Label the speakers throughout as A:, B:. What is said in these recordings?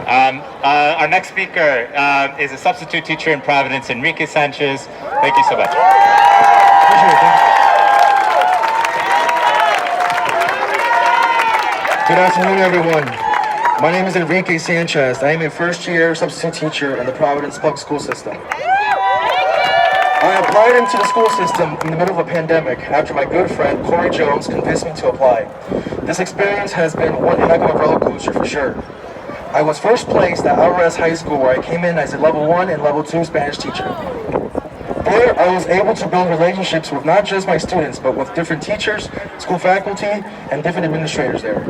A: Our next speaker is a substitute teacher in Providence, Enrique Sanchez. Thank you so much.
B: Good afternoon, everyone. My name is Enrique Sanchez. I am a first-year substitute teacher in the Providence public school system. I applied into the school system in the middle of a pandemic after my good friend Corey Jones convinced me to apply. This experience has been one heck of a roller coaster for sure. I was first placed at Alvarez High School, where I came in as a level 1 and level 2 Spanish teacher. There, I was able to build relationships with not just my students, but with different teachers, school faculty, and different administrators there.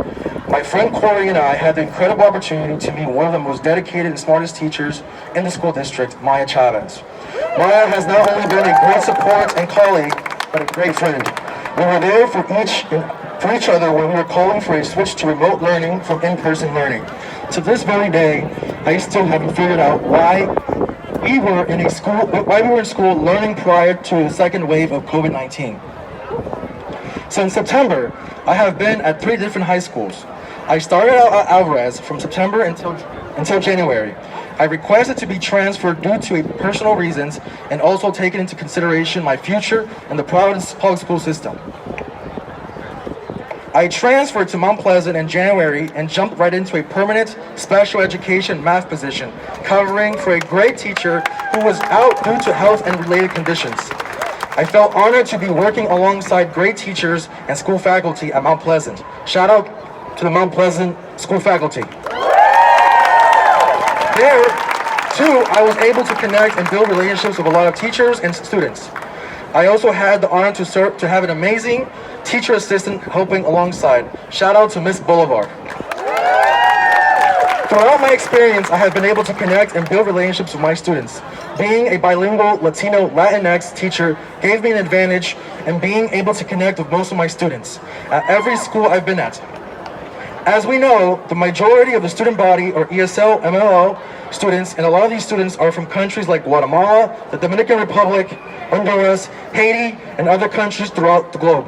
B: My friend Corey and I had the incredible opportunity to meet one of the most dedicated and smartest teachers in the school district, Maya Chavez. Maya has not only been a great support and colleague, but a great friend. We were there for each other when we were calling for a switch to remote learning from in-person learning. To this very day, I still haven't figured out why we were in school learning prior to the second wave of COVID-19. Since September, I have been at 3 different high schools. I started out at Alvarez from September until January. I requested to be transferred due to personal reasons and also taking into consideration my future in the Providence public school system. I transferred to Mount Pleasant in January and jumped right into a permanent special education math position, covering for a great teacher who was out due to health and related conditions. I felt honored to be working alongside great teachers and school faculty at Mount Pleasant. Shout out to the Mount Pleasant school faculty. There, too, I was able to connect and build relationships with a lot of teachers and students. I also had the honor to have an amazing teacher assistant helping alongside. Shout out to Miss Boulevard. Throughout my experience, I have been able to connect and build relationships with my students. Being a bilingual Latino Latinx teacher gave me an advantage in being able to connect with most of my students at every school I've been at. As we know, the majority of the student body are ESL, MLL students, and a lot of these students are from countries like Guatemala, the Dominican Republic, Honduras, Haiti, and other countries throughout the globe.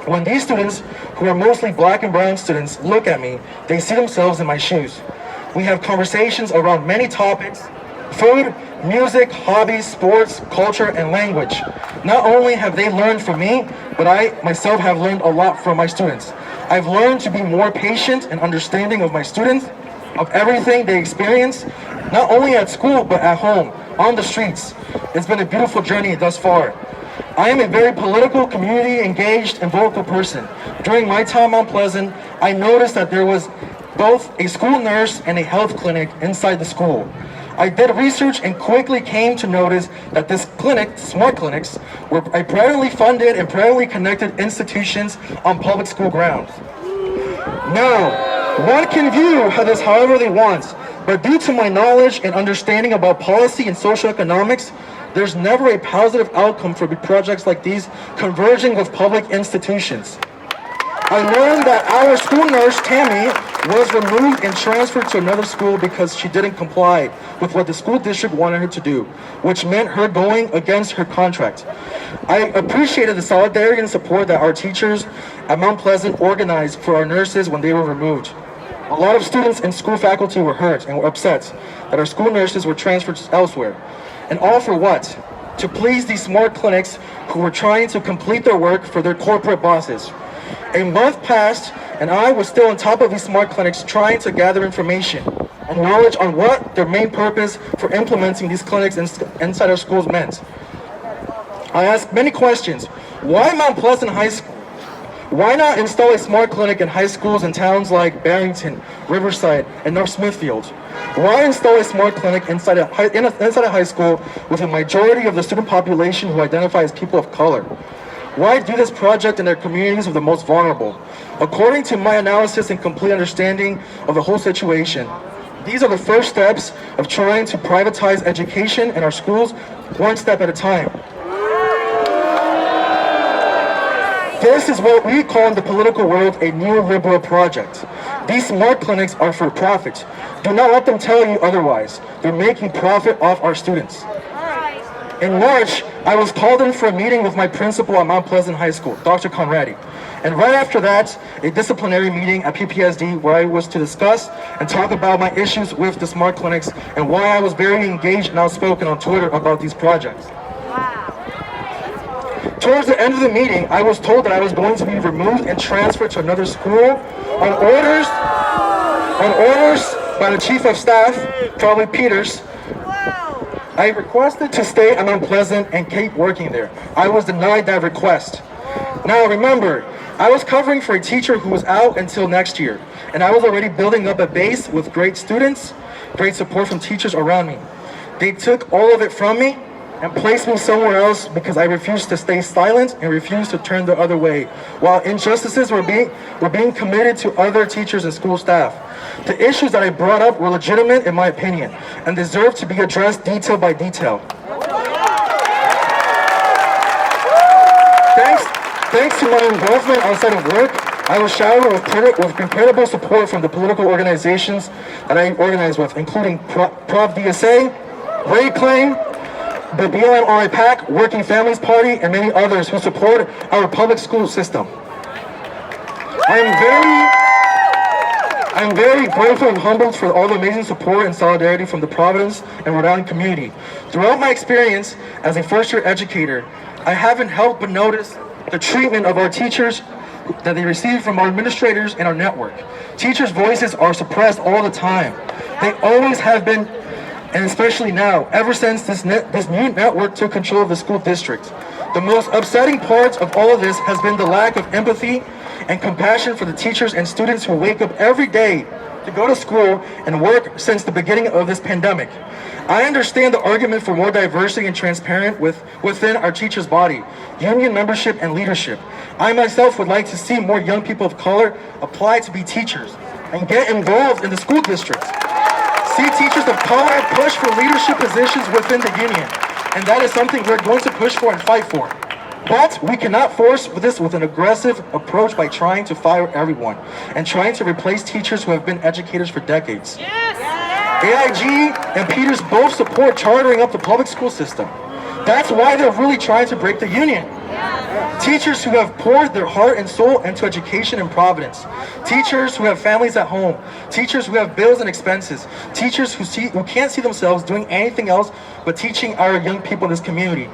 B: When these students, who are mostly black and brown students, look at me, they see themselves in my shoes. We have conversations around many topics: food, music, hobbies, sports, culture, and language. Not only have they learned from me, but I myself have learned a lot from my students. I've learned to be more patient and understanding of my students, of everything they experience, not only at school, but at home, on the streets. It's been a beautiful journey thus far. I am a very political, community-engaged, and vocal person. During my time at Mount Pleasant, I noticed that there was both a school nurse and a health clinic inside the school. I did research and quickly came to notice that this clinic, smart clinics, were privately funded and privately connected institutions on public school grounds. Now, one can view this however they want, but due to my knowledge and understanding about policy and social economics, there's never a positive outcome for projects like these converging with public institutions. I learned that our school nurse, Tammy, was removed and transferred to another school because she didn't comply with what the school district wanted her to do, which meant her going against her contract. I appreciated the solidarity and support that our teachers at Mount Pleasant organized for our nurses when they were removed. A lot of students and school faculty were hurt and were upset that our school nurses were transferred elsewhere. And all for what? To please these smart clinics who were trying to complete their work for their corporate bosses. A month passed, and I was still on top of these smart clinics trying to gather information and knowledge on what their main purpose for implementing these clinics inside our schools meant. I asked many questions. Why Mount Pleasant High School? Why not install a smart clinic in high schools in towns like Barrington, Riverside, and North Smithfield? Why install a smart clinic inside a high school with a majority of the student population who identify as people of color? Why do this project in their communities of the most vulnerable? According to my analysis and complete understanding of the whole situation, these are the first steps of trying to privatize education in our schools, one step at a time. This is what we call in the political world a neoliberal project. These smart clinics are for profit. Do not let them tell you otherwise. They're making profit off our students. In March, I was called in for a meeting with my principal at Mount Pleasant High School, Dr. Conradi. And right after that, a disciplinary meeting at PPSD where I was to discuss and talk about my issues with the smart clinics and why I was very engaged and outspoken on Twitter about these projects. Towards the end of the meeting, I was told that I was going to be removed and transferred to another school on orders by the chief of staff, Charlie Peters. I requested to stay on Unpleasant and keep working there. I was denied that request. Now remember, I was covering for a teacher who was out until next year, and I was already building up a base with great students, great support from teachers around me. They took all of it from me and placed me somewhere else because I refused to stay silent and refused to turn the other way, while injustices were being committed to other teachers and school staff. The issues that I brought up were legitimate in my opinion and deserve to be addressed detail by detail. Thanks to my involvement outside of work, I was showered with incredible support from the political organizations that I organized with, including Prov DSA, Ray Claim, the BLM PAC, Working Families Party, and many others who support our public school system. I'm very grateful and humbled for all the amazing support and solidarity from the Providence and Rhode Island community. Throughout my experience as a first-year educator, I haven't helped but notice the treatment of our teachers that they receive from our administrators and our network. Teachers' voices are suppressed all the time. They always have been, and especially now, ever since this new network took control of the school district. The most upsetting part of all of this has been the lack of empathy and compassion for the teachers and students who wake up every day to go to school and work since the beginning of this pandemic. I understand the argument for more diversity and transparent within our teachers' body, union membership and leadership. I myself would like to see more young people of color apply to be teachers and get involved in the school districts. See teachers of color push for leadership positions within the union, and that is something we're going to push for and fight for. But we cannot force this with an aggressive approach by trying to fire everyone and trying to replace teachers who have been educators for decades. Yes. AIG and Peters both support chartering up the public school system. That's why they're really trying to break the union. Teachers who have poured their heart and soul into education in Providence. Teachers who have families at home. Teachers who have bills and expenses. Teachers who can't see themselves doing anything else but teaching our young people in this community.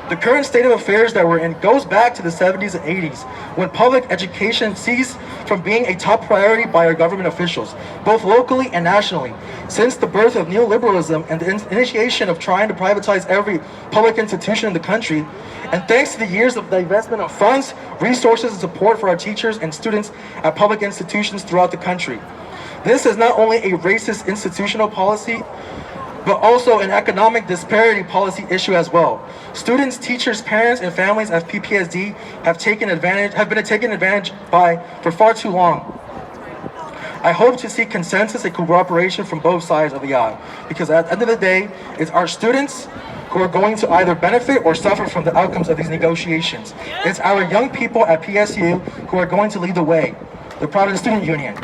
B: The current state of affairs that we're in goes back to the 70s and 80s, when public education ceased from being a top priority by our government officials, both locally and nationally. Since the birth of neoliberalism and the initiation of trying to privatize every public institution in the country, and thanks to the years of the investment of funds, resources, and support for our teachers and students at public institutions throughout the country. This is not only a racist institutional policy, but also an economic disparity policy issue as well. Students, teachers, parents, and families at PPSD have been taken advantage by for far too long. I hope to see consensus and cooperation from both sides of the aisle, because at the end of the day, it's our students who are going to either benefit or suffer from the outcomes of these negotiations. It's our young people at PSU who are going to lead the way, the Providence Student Union.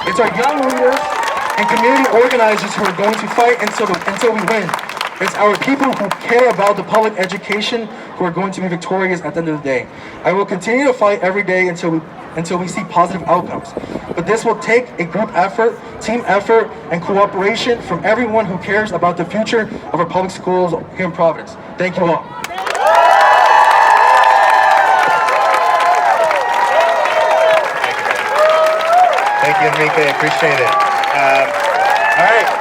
B: It's our young leaders and community organizers who are going to fight until we win. It's our people who care about the public education who are going to be victorious at the end of the day. I will continue to fight every day until we see positive outcomes. But this will take a group effort, team effort, and cooperation from everyone who cares about the future of our public schools here in Providence. Thank you all.
A: Thank you, Enrique. Appreciate it.